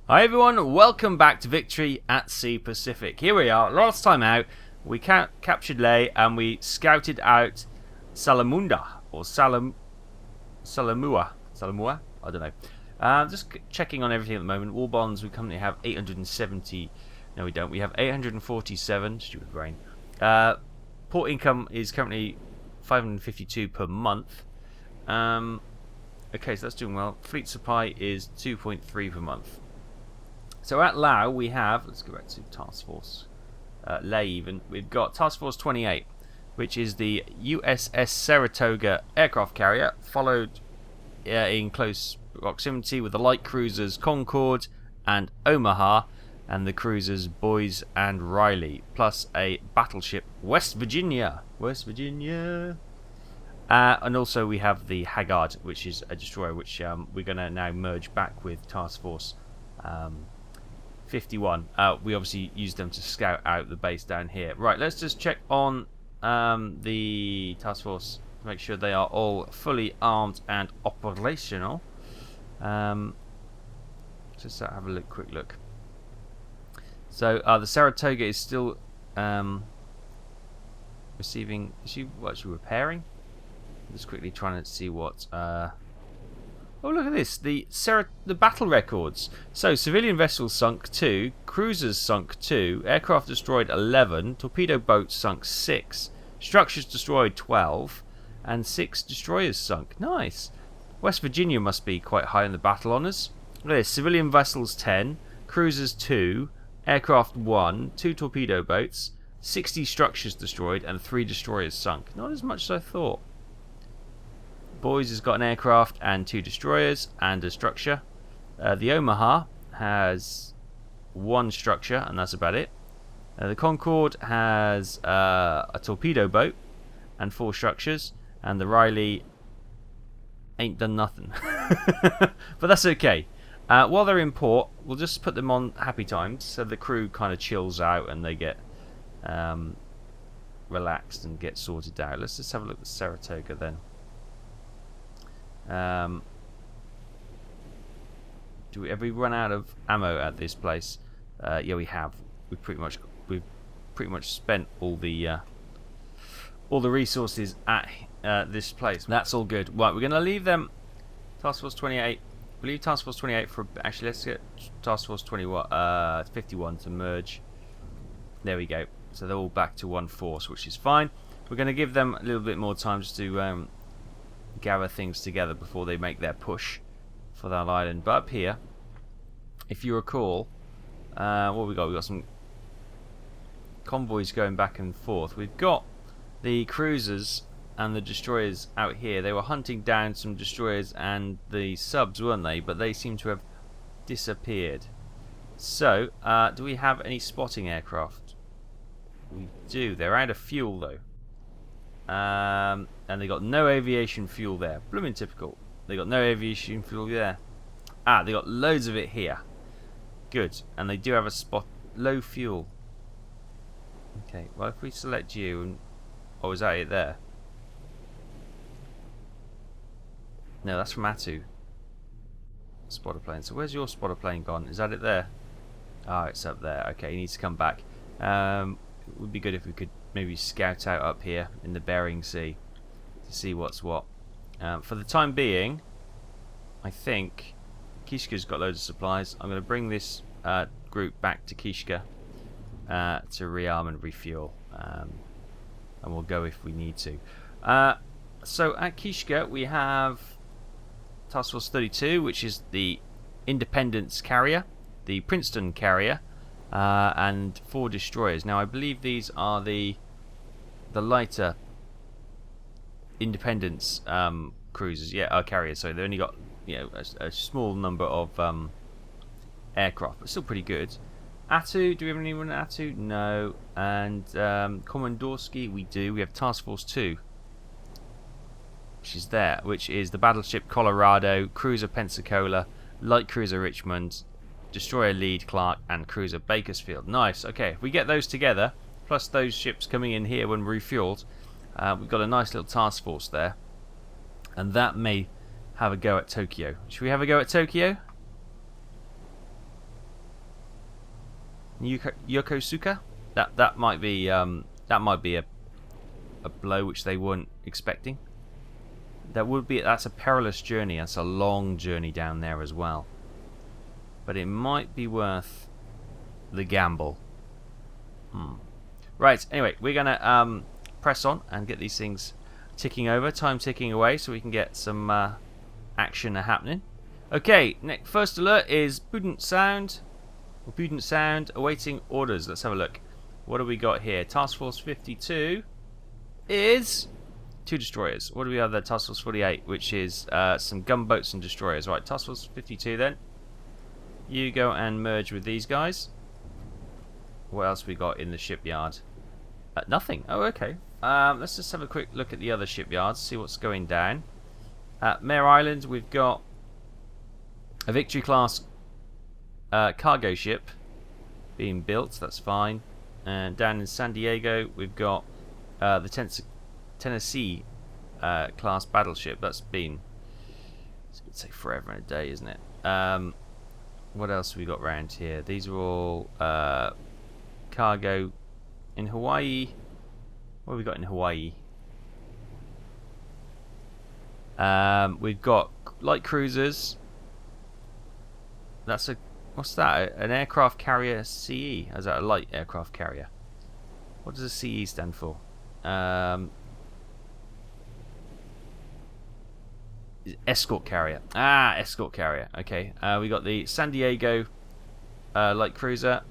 Hi everyone, welcome back to Victory at Sea Pacific. Here we are, last time out, we captured Ley and we scouted out Salamunda, or Salamua, I don't know. Just checking on everything at the moment. War bonds, we currently have 870, no we don't, we have 847, stupid brain. Port income is currently 552 per month. Okay, so that's doing well. Fleet supply is 2.3 per month. So at Lao we have, let's go back to Task Force, Ley even, we've got Task Force 28, which is the USS Saratoga aircraft carrier, followed in close proximity with the light cruisers Concord and Omaha, and the cruisers Boise and Riley, plus a battleship West Virginia. And also we have the Haggard, which is a destroyer, which we're going to now merge back with Task Force 51. We obviously used them to scout out the base down here. Right, let's just check on the task force to make sure they are all fully armed and operational. Just have a quick look. So the Saratoga is still receiving. Is she repairing? I'm just quickly trying to see what. Oh, look at this. The battle records. So, civilian vessels sunk 2, cruisers sunk 2, aircraft destroyed 11, torpedo boats sunk 6, structures destroyed 12, and 6 destroyers sunk. Nice. West Virginia must be quite high in the battle honours. Look at this. Civilian vessels 10, cruisers 2, aircraft 1, 2 torpedo boats, 60 structures destroyed, and 3 destroyers sunk. Not as much as I thought. Boise has got an aircraft and 2 destroyers and a structure. The Omaha has 1 structure and that's about it. The Concord has a torpedo boat and 4 structures, and the Riley ain't done nothing. But that's okay. While they're in port, we'll just put them on happy times so the crew kind of chills out and they get relaxed and get sorted out. Let's just have a look at Saratoga then. Have we run out of ammo at this place? Yeah, we have. We've pretty much spent all the resources at this place. That's all good. Right, we're going to leave them. Task Force 28. We'll leave Task Force 28 for. Actually, let's get Task Force 51 to merge. There we go. So they're all back to one force, which is fine. We're going to give them a little bit more time just to gather things together before they make their push for that island. But up here, if you recall, what we got? We got some convoys going back and forth. We've got the cruisers and the destroyers out here. They were hunting down some destroyers and the subs, weren't they? But they seem to have disappeared. So, do we have any spotting aircraft? We do. They're out of fuel though. And they got no aviation fuel there. Blooming typical. They got no aviation fuel there. They got loads of it here. Good. And they do have a spot. Low fuel. Okay, well if we select you and... Oh, is that it there? No, that's from Atu. Spotter plane. So where's your spotter plane gone? Is that it there? It's up there. Okay, he needs to come back. It would be good if we could maybe scout out up here in the Bering Sea to see what's what. For the time being, I think Kishka's got loads of supplies. I'm going to bring this group back to Kishka to rearm and refuel, and we'll go if we need to. So at Kishka we have Task Force 32, which is the Independence carrier, the Princeton carrier, and 4 destroyers. Now I believe these are the lighter Independence cruisers, carriers. So they've only got a small number of aircraft, but still pretty good. Atu, do we have anyone at Atu? No. And Komandorski, we do. We have Task Force 2, which is there, which is the battleship Colorado, cruiser Pensacola, light cruiser Richmond, destroyer Lead Clark, and cruiser Bakersfield. Nice. Okay, if we get those together, plus those ships coming in here when refueled, we've got a nice little task force there, and that may have a go at Tokyo. Should we have a go at Tokyo? Yokosuka. That might be a blow which they weren't expecting. That's a perilous journey. That's a long journey down there as well. But it might be worth the gamble. Right. Anyway, we're gonna press on and get these things ticking over. Time ticking away, so we can get some action happening. Okay. Next, first alert is Budent Sound. Awaiting orders. Let's have a look. What do we got here? Task Force 52 is 2 destroyers. What do we have there? Task Force 48, which is some gunboats and destroyers. Right, Task Force 52 then. You go and merge with these guys. What else we got in the shipyard? Nothing. Oh, okay. Let's just have a quick look at the other shipyards, see what's going down. At Mare Island, we've got a Victory class cargo ship being built. That's fine. And down in San Diego, we've got the Tennessee class battleship. That's been, it's going to take forever and a day, isn't it? What else have we got around here? These are all cargo in Hawaii. What have we got in Hawaii? We've got light cruisers. That's a, what's that? An aircraft carrier CE? Is that a light aircraft carrier? What does a CE stand for? Escort carrier. Ah, escort carrier. Okay. We got the San Diego light cruiser,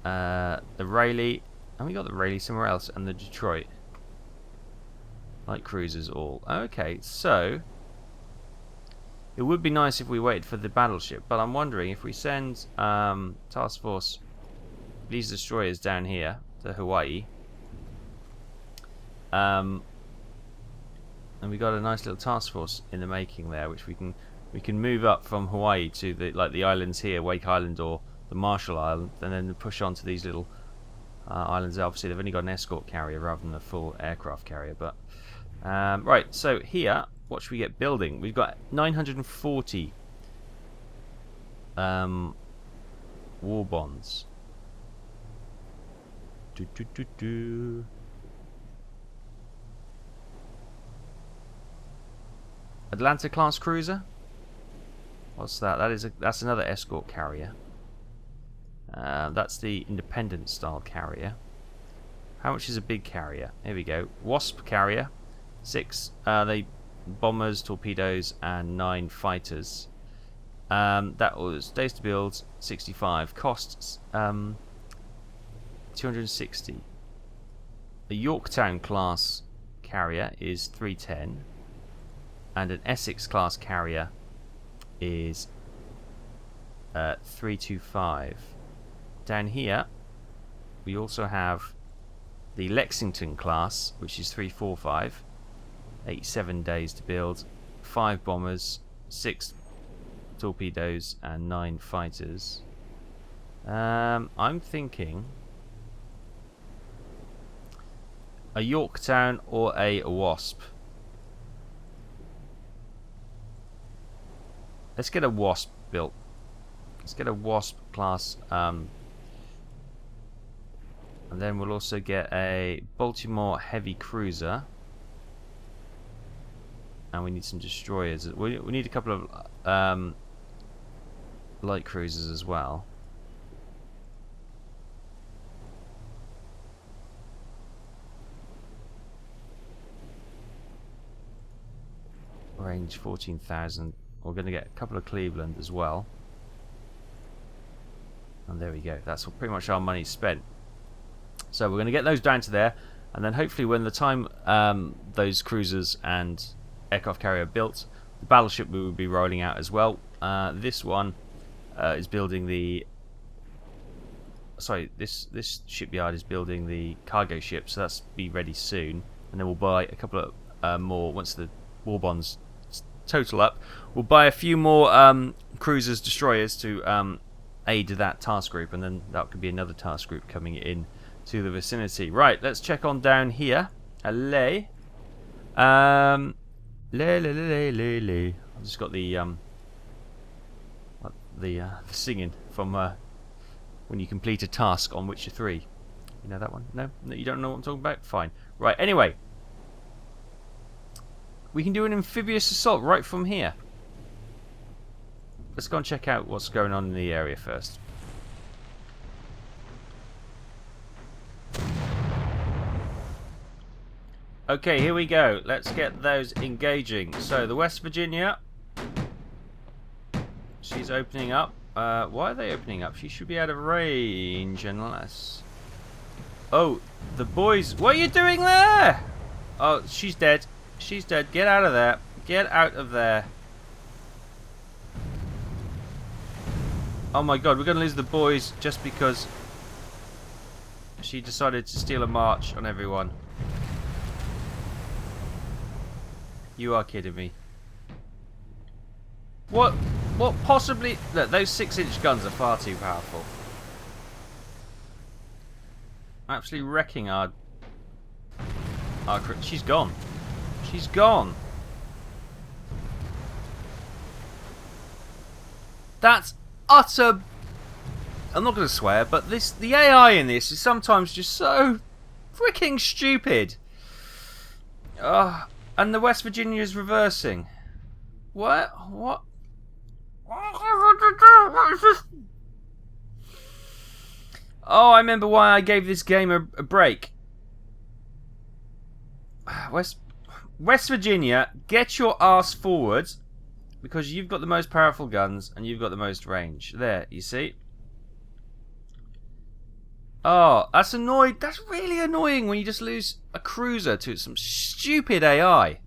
the Raleigh, and we got the Raleigh somewhere else, and the Detroit light cruisers all. Okay, so it would be nice if we waited for the battleship, but I'm wondering if we send Task Force these destroyers down here to Hawaii. And we got a nice little task force in the making there, which we can move up from Hawaii to the islands here, Wake Island or the Marshall Island, and then push on to these little islands. Obviously, they've only got an escort carrier rather than a full aircraft carrier. But right, so here, what should we get building? We've got 940 war bonds. Atlanta class cruiser. What's that? That's another escort carrier. That's the Independent style carrier. How much is a big carrier? Here we go. Wasp carrier, 6 they bombers, torpedoes, and 9 fighters. That was days to build 65. Costs 260. A Yorktown class carrier is 310. And an Essex class carrier is 325. Down here we also have the Lexington class, which is 345. 87 days to build, 5 bombers, 6 torpedoes, and 9 fighters. I'm thinking a Yorktown or a Wasp. Let's get a Wasp built. Let's get a Wasp class, and then we'll also get a Baltimore heavy cruiser, and we need some destroyers. We need a couple of light cruisers as well. Range 14,000. We're going to get a couple of Cleveland as well. And there we go. That's pretty much our money spent. So we're going to get those down to there. And then hopefully when the time those cruisers and aircraft carrier are built, the battleship will be rolling out as well. This one is building the... Sorry, this shipyard is building the cargo ship. So that's be ready soon. And then we'll buy a couple of more once the war bonds total up. We'll buy a few more cruisers, destroyers to aid that task group, and then that could be another task group coming in to the vicinity. Right, let's check on down here. I've just got the singing from when you complete a task on Witcher 3. You know that one? No? You don't know what I'm talking about? Fine. Right, anyway. We can do an amphibious assault right from here. Let's go and check out what's going on in the area first. Okay, here we go. Let's get those engaging. So, the West Virginia. She's opening up. Why are they opening up? She should be out of range unless... Oh, the boys... What are you doing there? Oh, she's dead. She's dead. Get out of there. Get out of there. Oh my god, we're going to lose the boys just because she decided to steal a march on everyone. You are kidding me. What possibly... Look, those 6-inch guns are far too powerful. Absolutely wrecking our... She's gone. She's gone. That's utter... I'm not going to swear, but the AI in this is sometimes just so freaking stupid. And the West Virginia is reversing. What? What? What is this? Oh, I remember why I gave this game a break. West Virginia, get your ass forward, because you've got the most powerful guns and you've got the most range. There, you see? Oh, that's annoying. That's really annoying when you just lose a cruiser to some stupid AI.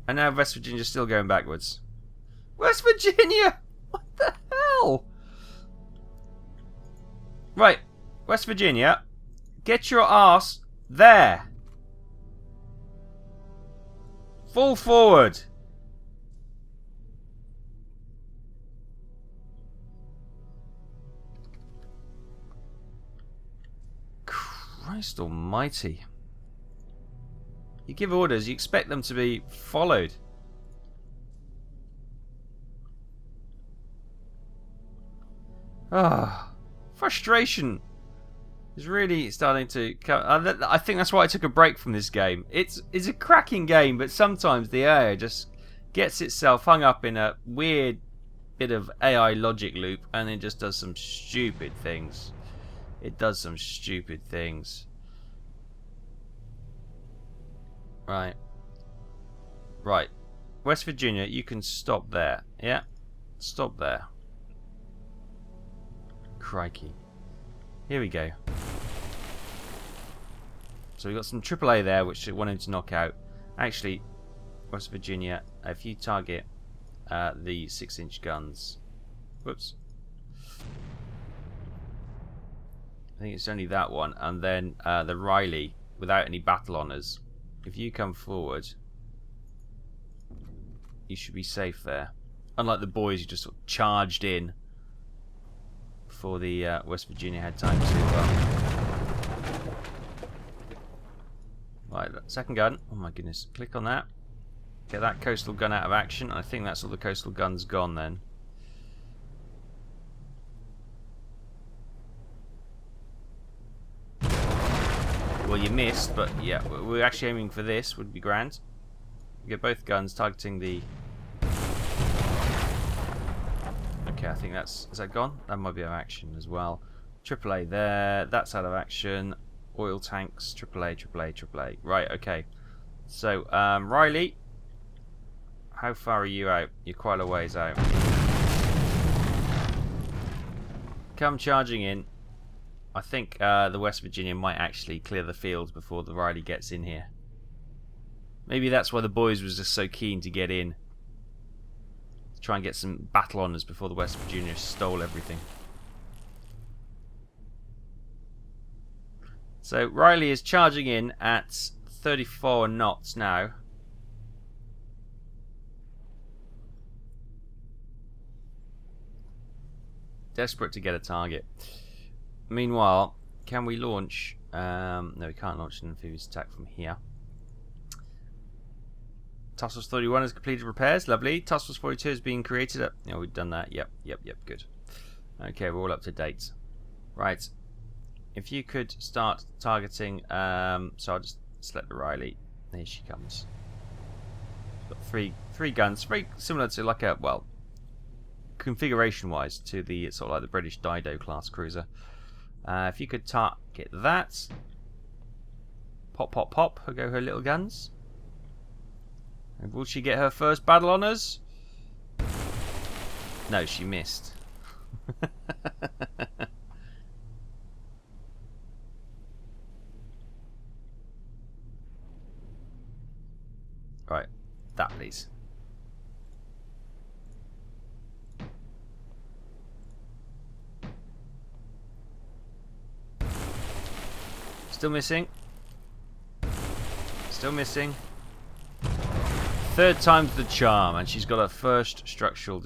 And now West Virginia's still going backwards. West Virginia! What the hell? Right, West Virginia, get your ass there. Fall forward. Christ almighty. You give orders, you expect them to be followed. Ah, frustration is really starting to come. I think that's why I took a break from this game. It's a cracking game, but sometimes the AI just gets itself hung up in a weird bit of AI logic loop, and it just does some stupid things. It does some stupid things. Right. Right. West Virginia, you can stop there. Yeah? Stop there. Crikey. Here we go. So we've got some AAA there, which we wanted to knock out. Actually, West Virginia, if you target the 6-inch guns. Whoops. I think it's only that one. And then the Riley, without any battle honours. If you come forward, you should be safe there. Unlike the boys who just sort of charged in before the West Virginia had time to... Right, second gun. Oh my goodness. Click on that. Get that coastal gun out of action. I think that's all the coastal guns gone then. Well, you missed, but yeah, we're actually aiming for this. Would be grand. We get both guns targeting the... Okay, I think that's... Is that gone? That might be out of action as well. AAA there. That's out of action. Oil tanks. AAA, AAA, AAA. Right, okay. So, Riley. How far are you out? You're quite a ways out. Come charging in. I think the West Virginia might actually clear the field before the Riley gets in here. Maybe that's why the boys was just so keen to get in. To try and get some battle honours before the West Virginia stole everything. So Riley is charging in at 34 knots now. Desperate to get a target. Meanwhile, can we launch... no, we can't launch an amphibious attack from here. Task Force 31 has completed repairs. Lovely. Task Force 42 has been created. Oh, we've done that. Yep. Good. Okay, we're all up to date. Right. If you could start targeting. So I'll just select the Riley. Here she comes. She's got three guns. Very similar to like a, well, configuration-wise to the sort of like the British Dido class cruiser. If you could target that. Pop, pop, pop. Her go her little guns. And will she get her first battle honours? No, she missed. Right, that please. Still missing. Still missing. Third time's the charm, and she's got her first structural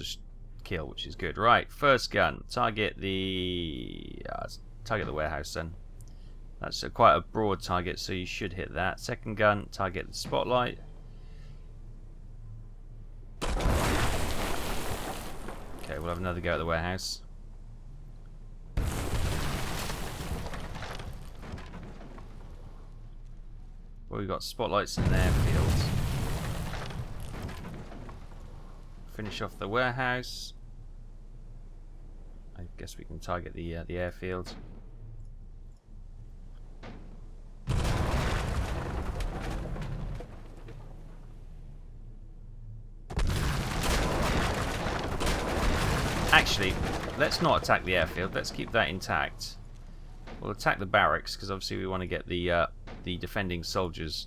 kill, which is good. Right, first gun. Target the warehouse then. That's quite a broad target, so you should hit that. Second gun, target the spotlight. Okay, we'll have another go at the warehouse. Well, we've got spotlights in the airfield. Finish off the warehouse. I guess we can target the airfield. Actually, let's not attack the airfield. Let's keep that intact. We'll attack the barracks because obviously we want to get the defending soldiers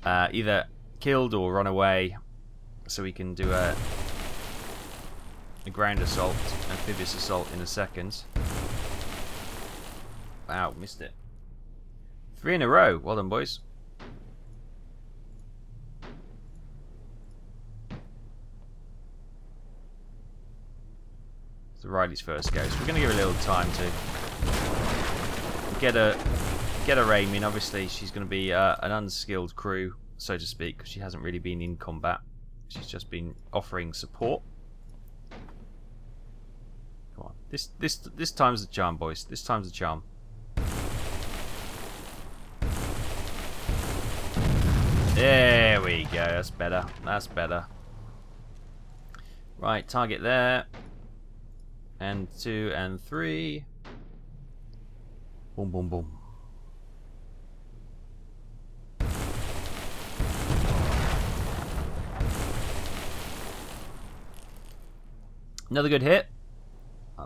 either killed or run away, so we can do a ground assault, amphibious assault in a second. Wow, missed it. 3 in a row. Well done, boys. So Riley's first go. So we're going to give her a little time to get her aiming. Obviously, she's going to be an unskilled crew, so to speak, because she hasn't really been in combat. She's just been offering support. Come on, this time's the charm, boys. This time's the charm. There we go. That's better. That's better. Right, target there. And 2 and 3. Boom, boom, boom. Another good hit.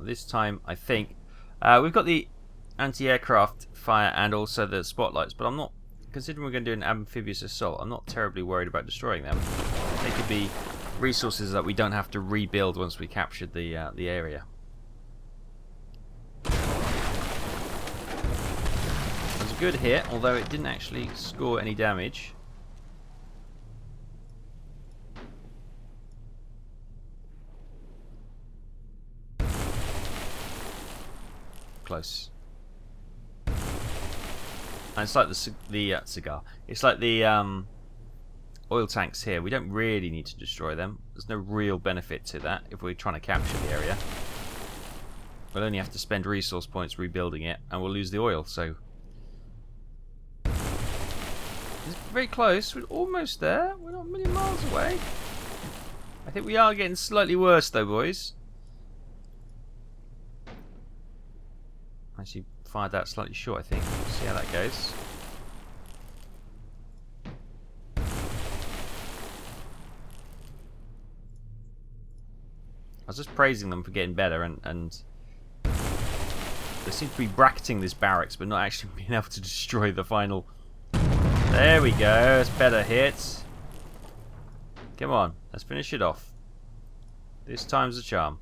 This time, I think. We've got the anti-aircraft fire and also the spotlights, but I'm not, considering we're going to do an amphibious assault, I'm not terribly worried about destroying them. They could be resources that we don't have to rebuild once we captured the area. It was a good hit, although it didn't actually score any damage. Close. And it's like the cigar. It's like the oil tanks here. We don't really need to destroy them. There's no real benefit to that if we're trying to capture the area. We'll only have to spend resource points rebuilding it, and we'll lose the oil. So it's very close. We're almost there. We're not a million miles away. I think we are getting slightly worse, though, boys. Actually, fired that slightly short, I think. See how that goes. I was just praising them for getting better, and they seem to be bracketing this barracks, but not actually being able to destroy the final. There we go. That's better hits. Come on, let's finish it off. This time's the charm.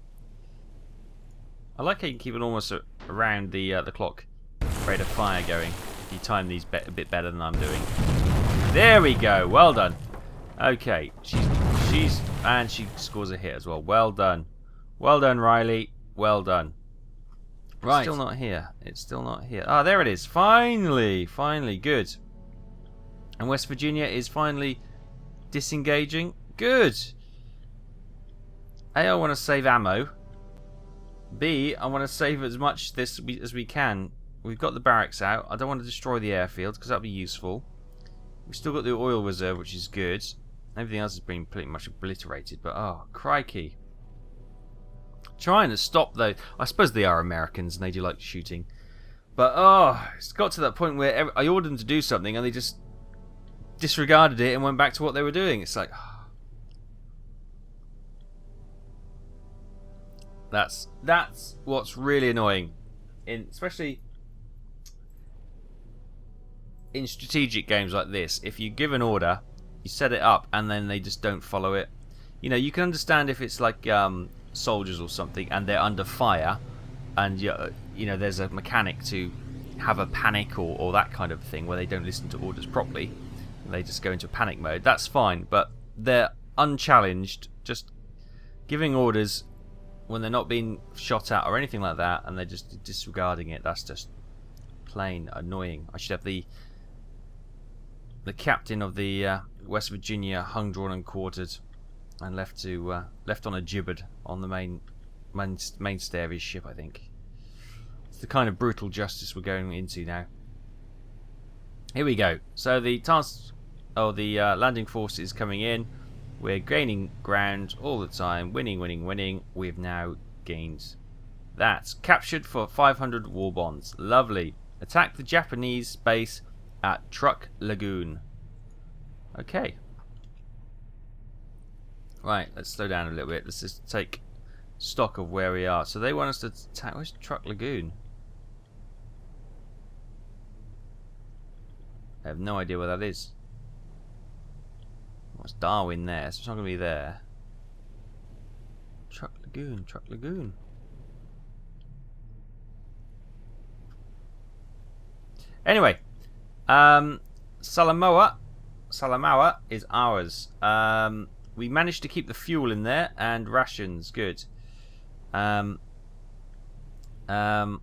I like how you can keep it almost around the clock rate of fire going if you time these a bit better than I'm doing. There we go. Well done. Okay, and she scores a hit as well. Well done. Well done, Riley. Well done. Right. It's still not here. It's still not here. Ah, there it is. Finally. Finally. Good. And West Virginia is finally Disengaging. Good. A, I want to save ammo. B, I want to save as much this as we can. We've got the barracks out. I don't want to destroy the airfield because that'll be useful. We've still got the oil reserve, which is good. Everything else has been pretty much obliterated, but oh, crikey. Trying to stop though. I suppose they are Americans and they do like shooting. But oh, it's got to that point where I ordered them to do something and they just disregarded it and went back to what they were doing. It's like... That's what's really annoying. Especially in strategic games like this. If you give an order, you set it up and then they just don't follow it. You know, you can understand if it's like soldiers or something and they're under fire and you know there's a mechanic to have a panic or that kind of thing where they don't listen to orders properly and they just go into panic mode. That's fine, but they're unchallenged, just giving orders when they're not being shot at or anything like that and they're just disregarding it. That's just plain annoying. I should have the captain of the West Virginia hung, drawn and quartered and left on a gibbet on the mainstay of his ship, I think. It's the kind of brutal justice we're going into now. Here we go. So the landing force is coming in. We're gaining ground all the time. Winning, winning, winning. We've now gained that. Captured for 500 war bonds. Lovely. Attack the Japanese base at Truck Lagoon. Okay. Right, let's slow down a little bit. Let's just take stock of where we are. So they want us to attack... Where's Truck Lagoon? I have no idea where that is. What's Darwin there? So it's not going to be there. Truck Lagoon, Truck Lagoon. Anyway, Salamoa is ours. We managed to keep the fuel in there and rations. Good. Let's have a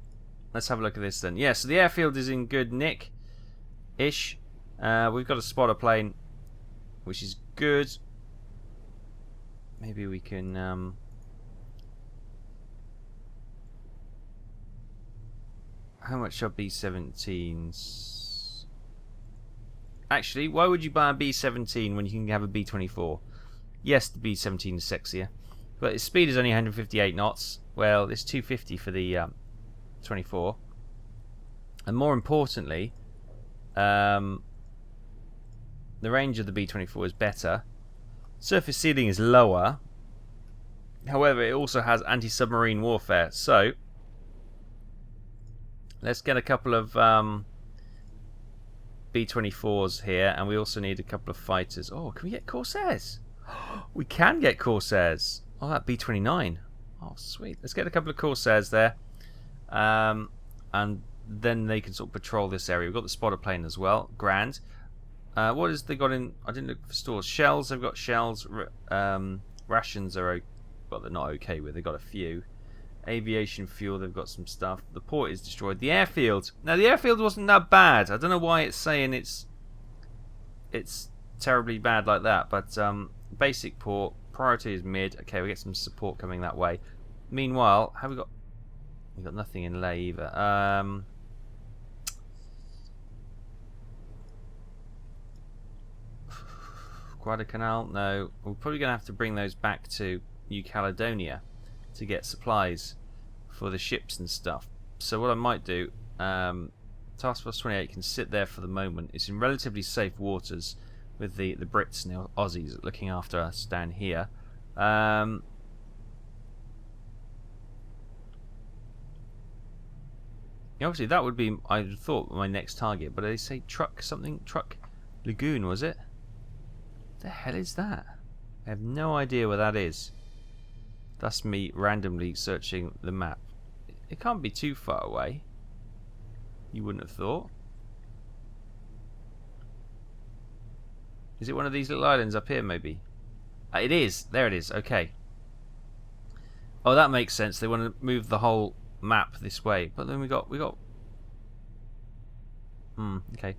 look at this then. Yeah, so the airfield is in good nick-ish. We've got a spotter plane, which is good. Maybe we can... How much are B-17s? Actually, why would you buy a B-17 when you can have a B-24? Yes, the B-17 is sexier, but its speed is only 158 knots. Well, it's 250 for the 24. And more importantly, the range of the B-24 is better. Surface ceiling is lower. However, it also has anti-submarine warfare. So, let's get a couple of B-24s here, and we also need a couple of fighters. Oh, can we get Corsairs? We can get Corsairs. Oh, that B-29. Oh, sweet. Let's get a couple of Corsairs there. And then they can sort of patrol this area. We've got the spotter plane as well. Grand. What has they got in? I didn't look for stores. Shells. They've got shells. Rations are, well, they're not okay with. They've got a few. Aviation fuel. They've got some stuff. The port is destroyed. The airfield. Now the airfield wasn't that bad. I don't know why it's saying it's terribly bad like that. But basic port. Priority is mid. Okay, we get some support coming that way. Meanwhile, have we got? We've got nothing in lay either. Guadalcanal, no. We're probably going to have to bring those back to New Caledonia to get supplies for the ships and stuff. So what I might do, Task Force 28 can sit there for the moment. It's in relatively safe waters with the Brits and the Aussies looking after us down here. Obviously that would be, I thought, my next target, but they say Truck Lagoon, was it? The hell is that? I have no idea where that is. That's me randomly searching the map. It can't be too far away. You wouldn't have thought. Is it one of these little islands up here, maybe? It is. There it is. Okay. Oh, that makes sense. They want to move the whole map this way. But then we got. Okay.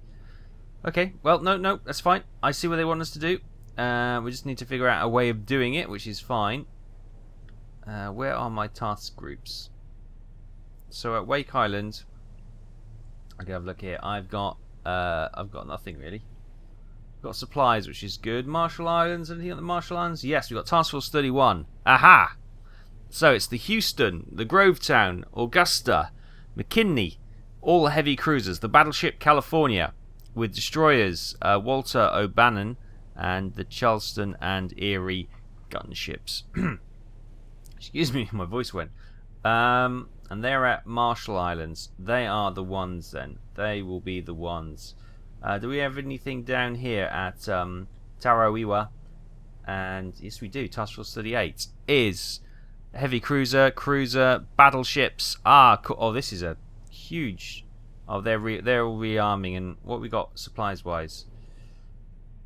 Okay. Well, no, that's fine. I see what they want us to do. We just need to figure out a way of doing it, which is fine. Where are my task groups? So at Wake Island, I can have a look here. I've got nothing really. I've got supplies, which is good. Marshall Islands, anything on the Marshall Islands? Yes, we've got Task Force 31. Aha! So it's the Houston, the Grovetown, Augusta, McKinley, all heavy cruisers. The battleship California, with destroyers Walter O'Bannon, and the Charleston and Erie gunships. Excuse me, my voice went. And they're at Marshall Islands. They are the ones then. They will be the ones. Do we have anything down here at Tarawewa? And yes, we do. Task Force 38 is heavy cruiser, battleships. Oh, this is a huge. Oh, they're all rearming. And what we got supplies wise?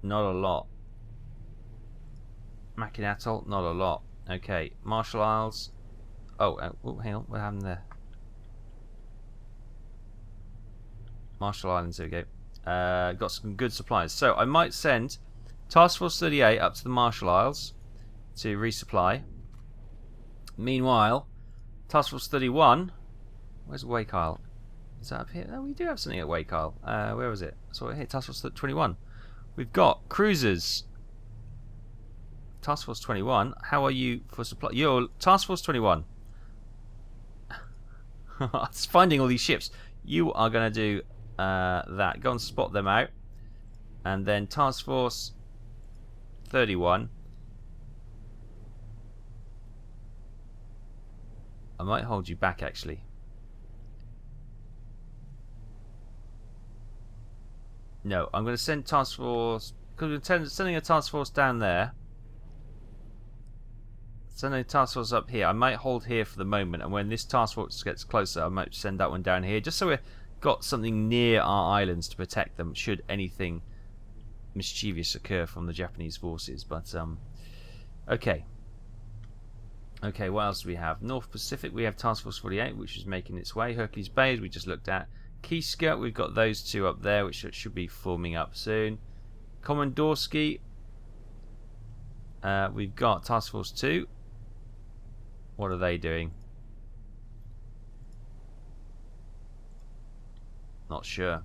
Not a lot. Mackinac Atoll, not a lot. Okay, Marshall Isles. Oh, hang on, what happened there? Marshall Islands, there we go. Got some good supplies. So I might send Task Force 38 up to the Marshall Isles to resupply. Meanwhile, Task Force 31, where's Wake Isle? Is that up here? Oh, we do have something at Wake Isle. Where was it? I saw it here, Task Force 21. We've got cruisers. Task Force 21, how are you for supply? You're Task Force 21. It's finding all these ships. You are going to do that. Go and spot them out. And then Task Force 31. I might hold you back actually. No, I'm going to send Task Force, because we're sending a Task Force down there. Sending a Task Force up here. I might hold here for the moment, and when this Task Force gets closer, I might send that one down here, just so we've got something near our islands to protect them, should anything mischievous occur from the Japanese forces. But, okay. Okay, what else do we have? North Pacific, we have Task Force 48, which is making its way. Hercules Bay, as we just looked at. Kiska, we've got those two up there, which should be forming up soon. Komondorski, we've got Task Force 2. What are they doing? Not sure.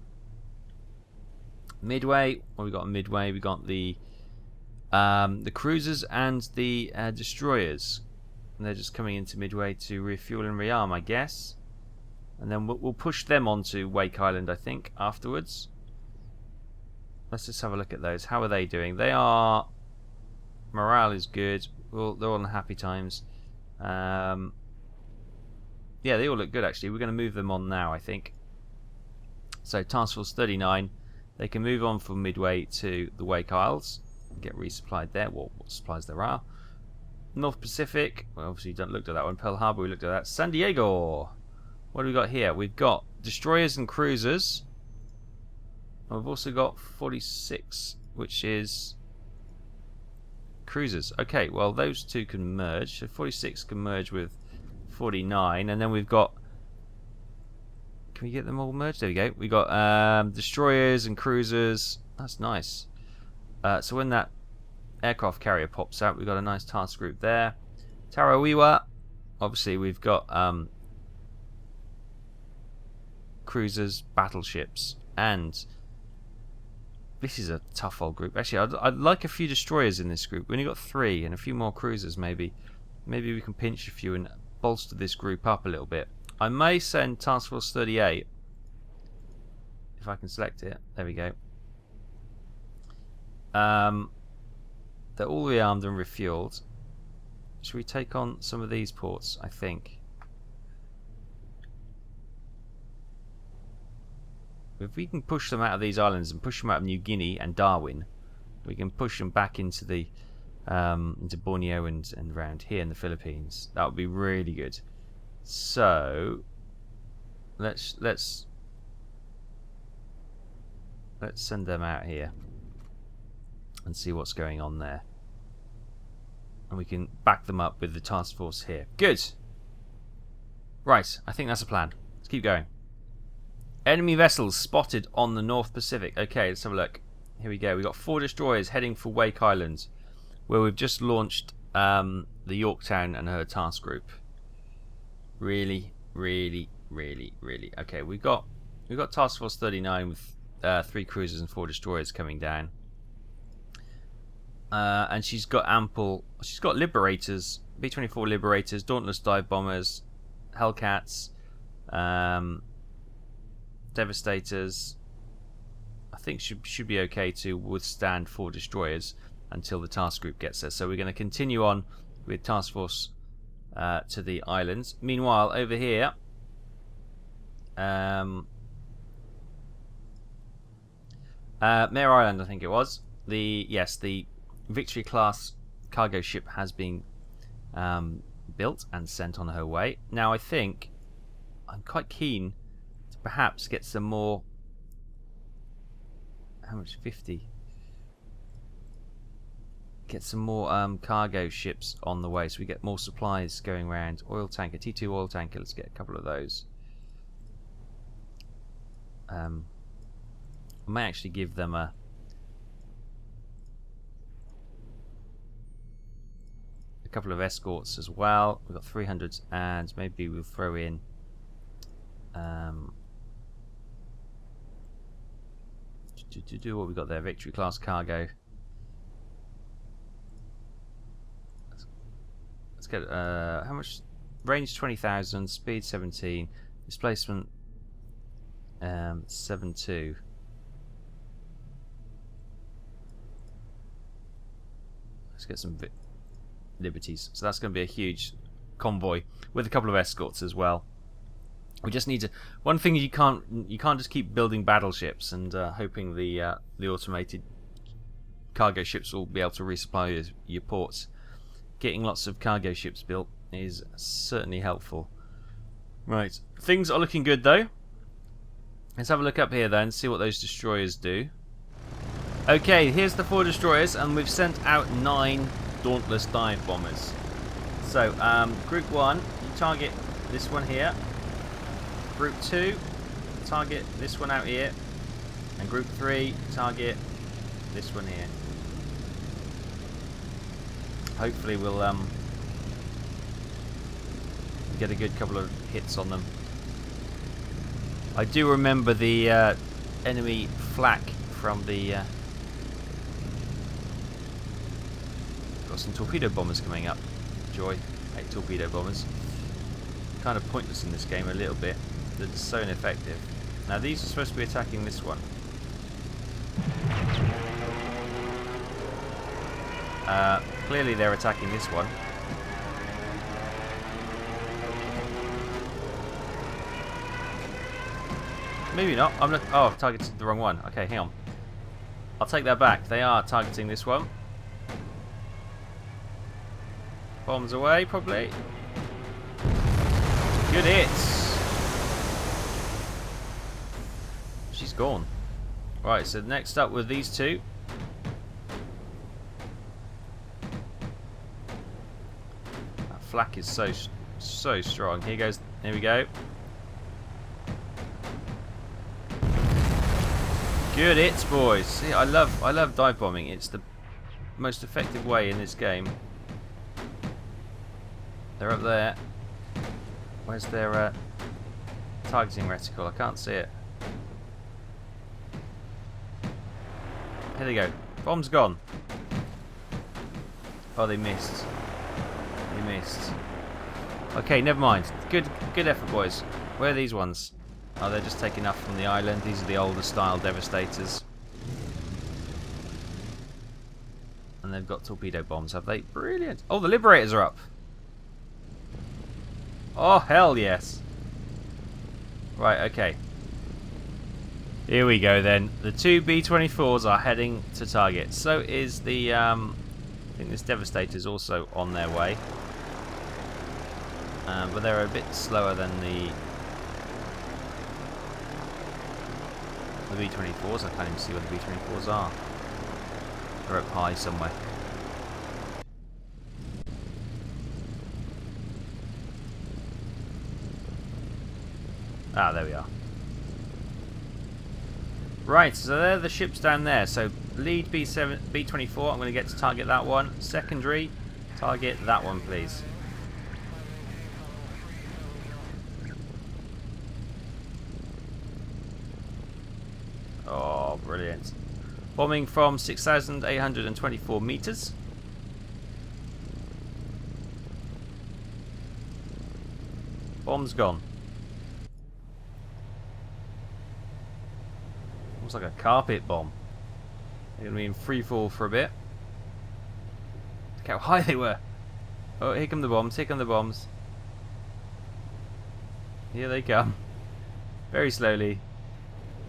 Midway, what we got on Midway? We got the cruisers and the destroyers. And they're just coming into Midway to refuel and rearm, I guess. And then we'll push them onto Wake Island, I think, afterwards. Let's just have a look at those. How are they doing? They are... Morale is good. They're all on happy times. Yeah, they all look good, actually. We're going to move them on now, I think. So, Task Force 39. They can move on from Midway to the Wake Isles. Get resupplied there. What supplies there are. North Pacific. Well, obviously, you don't look at that one. Pearl Harbor, we looked at that. San Diego. What do we got here? We've got destroyers and cruisers. And we've also got 46, which is cruisers. Okay, well, those two can merge. So 46 can merge with 49. And then we've got... Can we get them all merged? There we go. We've got destroyers and cruisers. That's nice. So when that aircraft carrier pops out, we've got a nice task group there. Tarawewa. Obviously, we've got... cruisers, battleships, and this is a tough old group. Actually, I'd like a few destroyers in this group. We only got 3 and a few more cruisers maybe. Maybe we can pinch a few and bolster this group up a little bit. I may send Task Force 38 if I can select it. There we go. They're all rearmed and refueled. Should we take on some of these ports? I think. If we can push them out of these islands and push them out of New Guinea and Darwin, we can push them back into the into Borneo and around here in the Philippines. That would be really good. So let's send them out here and see what's going on there, and we can back them up with the task force here. Good. Right, I think that's a plan. Let's keep going. Enemy vessels spotted on the North Pacific. Okay, let's have a look. Here we go. We've got 4 destroyers heading for Wake Island, where we've just launched the Yorktown and her task group. Really. Okay, we've got Task Force 39 with 3 cruisers and 4 destroyers coming down. And she's got Liberators, B-24 Liberators, Dauntless Dive Bombers, Hellcats, Devastators. I think should be okay to withstand 4 destroyers until the task group gets there. So we're going to continue on with Task Force to the islands. Meanwhile, over here, Mare Island, I think it was. The Victory class cargo ship has been built and sent on her way. Now I think I'm quite keen to perhaps get some more. How much? 50. Get some more cargo ships on the way, so we get more supplies going around. Oil tanker, T2 oil tanker. Let's get a couple of those. I might actually give them a couple of escorts as well. We've got 300s, and maybe we'll throw in to do what we got there. Victory class cargo. Let's get how much? Range 20,000, speed 17, displacement 7.2. Let's get some liberties. So that's going to be a huge convoy with a couple of escorts as well. We just need to. One thing you can't just keep building battleships and hoping the automated cargo ships will be able to resupply your ports. Getting lots of cargo ships built is certainly helpful. Right, things are looking good though. Let's have a look up here then, see what those destroyers do. Okay, here's the 4 destroyers, and we've sent out 9 Dauntless Dive Bombers. So, Group 1, you target this one here. Group 2, target this one out here. And Group 3, target this one here. Hopefully we'll get a good couple of hits on them. I do remember the enemy flak from the... got some torpedo bombers coming up. Joy. Hate torpedo bombers. Kind of pointless in this game a little bit. They're just so ineffective. Now these are supposed to be attacking this one. Clearly they're attacking this one. Maybe not. I'm not. Oh, I've targeted the wrong one. Okay, hang on. I'll take that back. They are targeting this one. Bombs away, probably. Good hits. She's gone. Right, so next up with these 2. That flak is so strong. Here goes. Here we go. Good hits, boys. See, I love dive bombing. It's the most effective way in this game. They're up there. Where's their targeting reticle? I can't see it. Here they go. Bomb's gone. Oh, they missed. They missed. Okay, never mind. Good effort, boys. Where are these ones? Oh, they're just taking off from the island. These are the older style Devastators. And they've got torpedo bombs, have they? Brilliant. Oh, the Liberators are up. Oh, hell yes. Right, okay. Here we go then. The 2 B-24s are heading to target. So is the, I think this Devastator is also on their way. But they're a bit slower than the B-24s. I can't even see where the B-24s are. They're up high somewhere. Ah, there we are. Right, so they're the ships down there. So lead B7, B24, I'm going to get to target that one. Secondary, target that one, please. Oh, brilliant. Bombing from 6,824 meters. Bomb's gone. Looks like a carpet bomb. They're going to be in free fall for a bit. Look how high they were. Oh, here come the bombs. Here come the bombs. Here they come. Very slowly.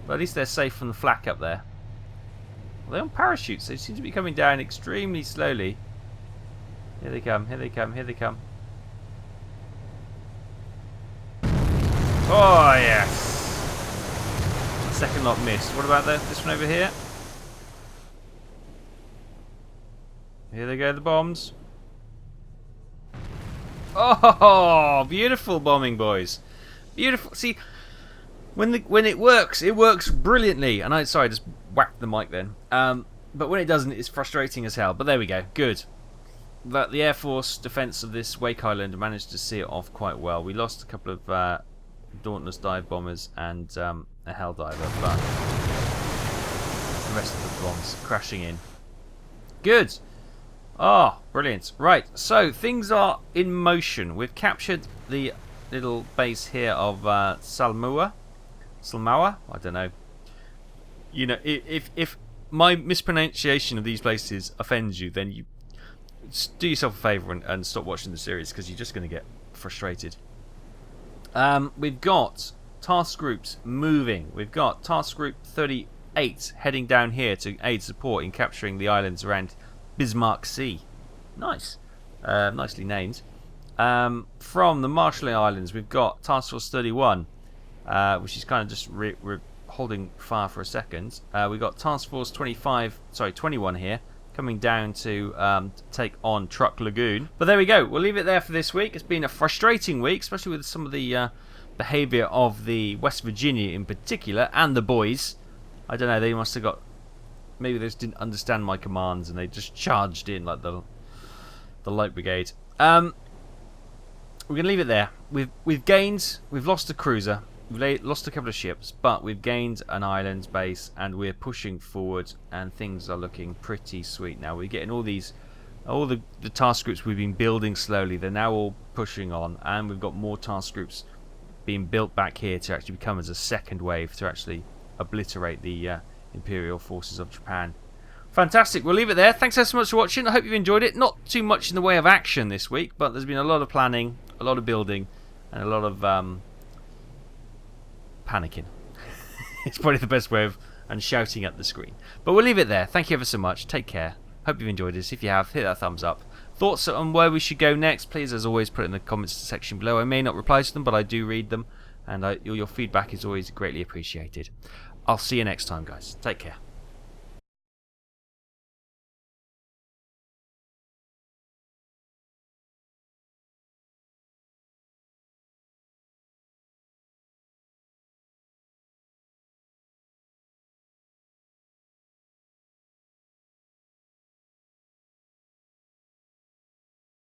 But at least they're safe from the flak up there. Well, they're on parachutes. They seem to be coming down extremely slowly. Here they come. Here they come. Here they come. Oh, yes. Second lot missed. What about this one over here? Here they go, the bombs. Oh, beautiful bombing, boys. Beautiful. See, when it works brilliantly. And sorry, I just whacked the mic then. But when it doesn't, it's frustrating as hell. But there we go. Good. But the Air Force defense of this Wake Island managed to see it off quite well. We lost a couple of Dauntless dive bombers and a Hell diver, but the rest of the bombs crashing in. Good. Oh, brilliant. Right, so things are in motion. We've captured the little base here of Salmaua. I don't know. You know, if my mispronunciation of these places offends you, then you do yourself a favour and stop watching the series, because you're just going to get frustrated. We've got task groups moving. We've got task group 38 heading down here to aid support in capturing the islands around Bismarck Sea. Nice. Nicely named. From the Marshall Islands, we've got Task Force 31, which is kind of just holding fire for a second. We've got Task Force 21 here, coming down to take on Truck Lagoon. But there we go. We'll leave it there for this week. It's been a frustrating week, especially with some of the behaviour of the West Virginia in particular, and the boys. I don't know, they must have got... Maybe they just didn't understand my commands and they just charged in like the Light Brigade. We're going to leave it there. We've lost a cruiser. We've lost a couple of ships, but we've gained an island base and we're pushing forward and things are looking pretty sweet now. We're getting all the task groups we've been building slowly. They're now all pushing on, and we've got more task groups being built back here to actually become as a second wave to actually obliterate the Imperial forces of Japan. Fantastic. We'll leave it there. Thanks so much for watching. I hope you've enjoyed it. Not too much in the way of action this week, but there's been a lot of planning, a lot of building, and a lot of panicking. It's probably the best way of, and shouting at the screen. But we'll leave it there. Thank you ever so much. Take care. Hope you've enjoyed this. If you have, hit that thumbs up. Thoughts on where we should go next, please, as always, put it in the comments section below. I may not reply to them, but I do read them, and your feedback is always greatly appreciated. I'll see you next time, guys. Take care.